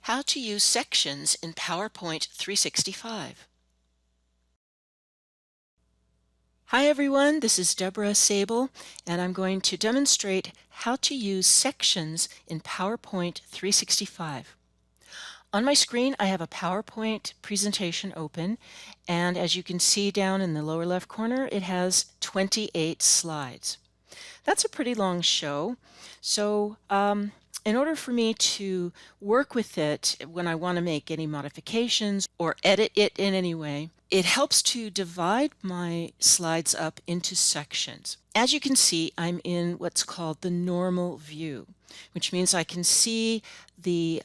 How to use sections in PowerPoint 365. Hi everyone, this is Deborah Sable, and I'm going to demonstrate how to use sections in PowerPoint 365. On my screen, I have a PowerPoint presentation open, and as you can see down in the lower left corner, it has 28 slides. That's a pretty long show, so in order for me to work with it when I want to make any modifications or edit it in any way, it helps to divide my slides up into sections. As you can see, I'm in what's called the normal view, which means I can see the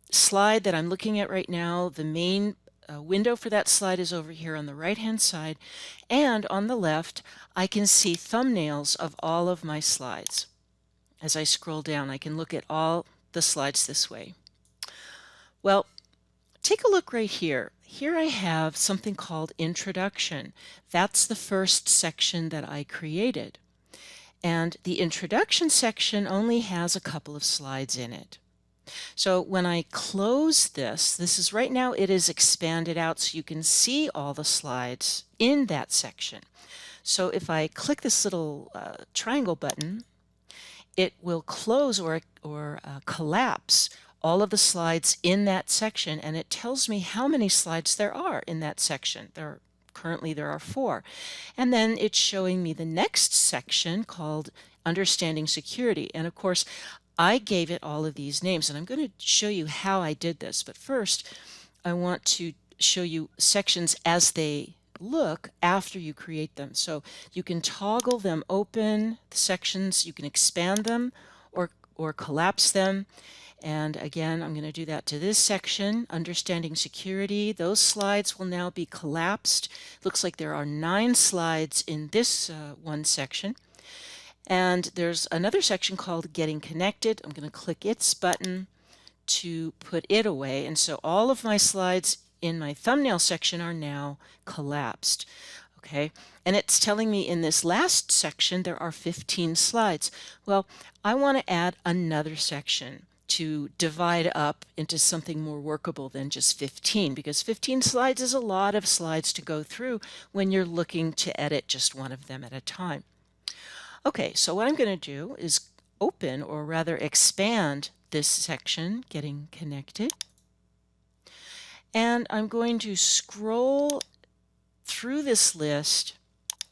slide that I'm looking at right now. The main window for that slide is over here on the right hand side, and on the left I can see thumbnails of all of my slides. As I scroll down, I can look at all the slides this way. Well, take a look right here. Here I have something called Introduction. That's the first section that I created. And the Introduction section only has a couple of slides in it. So when I close this is right now it is expanded out so you can see all the slides in that section. So if I click this little triangle button, it will close or collapse all of the slides in that section, and it tells me how many slides there are in that section. Currently there are 4. And then it's showing me the next section called Understanding Security. And of course, I gave it all of these names, and I'm going to show you how I did this. But first, I want to show you sections as they look after you create them. So you can toggle them open, the sections, you can expand them or collapse them. And again, I'm going to do that to this section, Understanding Security. Those slides will now be collapsed. Looks like there are 9 slides in this one section. And there's another section called Getting Connected. I'm going to click its button to put it away. And so all of my slides in my thumbnail section are now collapsed. Okay, and it's telling me in this last section there are 15 slides. Well, I want to add another section to divide up into something more workable than just 15, because 15 slides is a lot of slides to go through when you're looking to edit just one of them at a time. Okay, so what I'm going to do is open, or rather expand, this section, Getting Connected. And I'm going to scroll through this list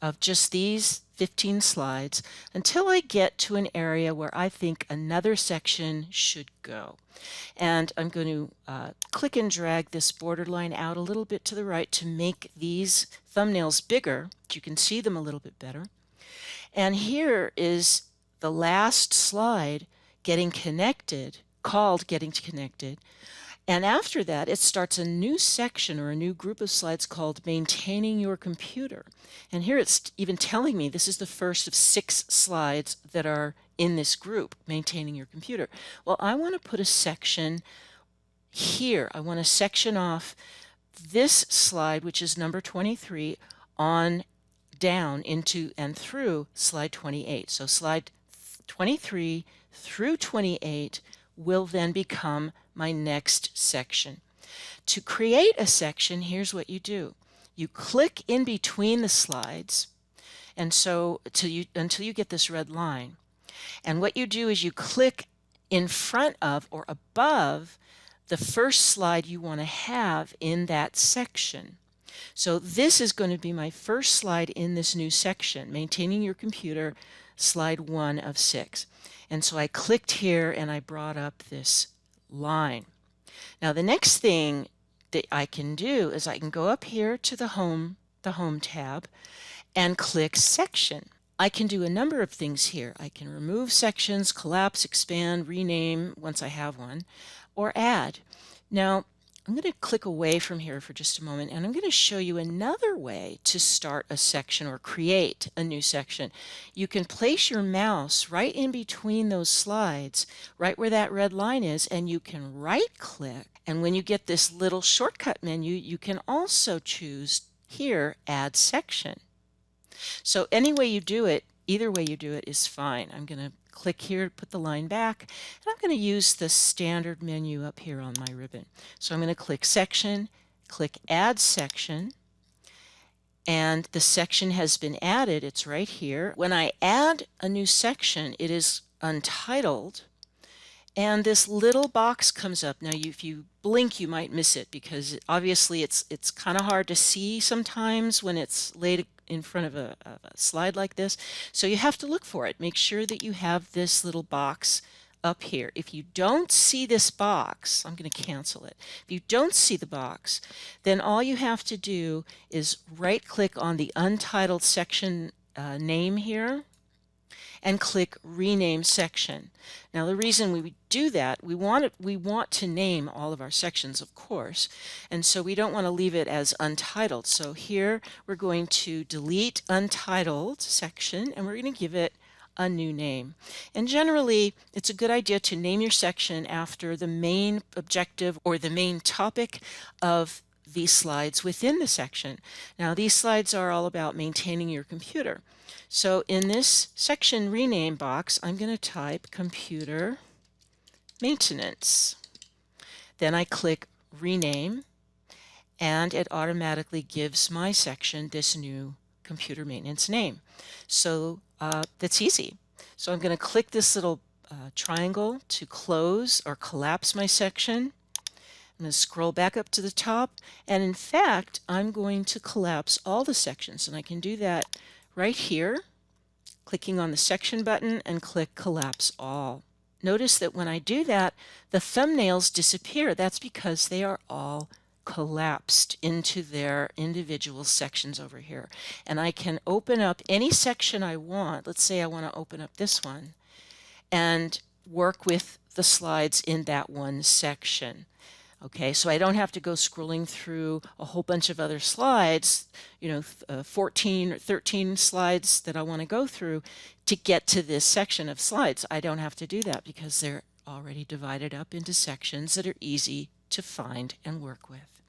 of just these 15 slides until I get to an area where I think another section should go. And I'm going to click and drag this borderline out a little bit to the right to make these thumbnails bigger so you can see them a little bit better. And here is the last slide, Getting Connected, called Getting Connected. And after that, it starts a new section or a new group of slides called Maintaining Your Computer. And here it's even telling me this is the first of 6 slides that are in this group, Maintaining Your Computer. Well, I want to put a section here. I want to section off this slide, which is number 23, on down into and through slide 28. So slide 23 through 28 will then become my next section. To create a section, here's what you do. You click in between the slides, and so until you get this red line. And what you do is you click in front of or above the first slide you want to have in that section. So this is going to be my first slide in this new section, Maintaining Your Computer, slide 1 of 6. And so I clicked here and I brought up this line. Now the next thing that I can do is I can go up here to the Home tab and click Section. I can do a number of things here. I can remove sections, collapse, expand, rename once I have one, or add. Now I'm going to click away from here for just a moment, and I'm going to show you another way to start a section or create a new section. You can place your mouse right in between those slides, right where that red line is, and you can right-click. And when you get this little shortcut menu, you can also choose here, Add Section. So any way you do it, either way you do it is fine. I'm going to click here to put the line back, and I'm going to use the standard menu up here on my ribbon. So I'm going to click Section, click Add Section, and the section has been added. It's right here. When I add a new section, it is untitled, and this little box comes up. Now if you blink you might miss it because obviously it's kind of hard to see sometimes when it's laid in front of a slide like this. So you have to look for it. Make sure that you have this little box up here. If you don't see this box, I'm going to cancel it. If you don't see the box, then all you have to do is right click on the untitled section name here and click Rename Section. Now the reason we do that, we want to name all of our sections, of course, and so we don't want to leave it as untitled. So here we're going to delete untitled section and we're going to give it a new name. And generally it's a good idea to name your section after the main objective or the main topic of these slides within the section. Now these slides are all about maintaining your computer. So in this section rename box, I'm going to type computer maintenance. Then I click rename and it automatically gives my section this new computer maintenance name. So that's easy. So I'm going to click this little triangle to close or collapse my section. I'm going to scroll back up to the top, and in fact I'm going to collapse all the sections, and I can do that right here, clicking on the section button and click collapse all. Notice that when I do that, the thumbnails disappear. That's because they are all collapsed into their individual sections over here. And I can open up any section I want. Let's say I want to open up this one and work with the slides in that one section. Okay, so I don't have to go scrolling through a whole bunch of other slides, 14 or 13 slides that I want to go through to get to this section of slides. I don't have to do that because they're already divided up into sections that are easy to find and work with.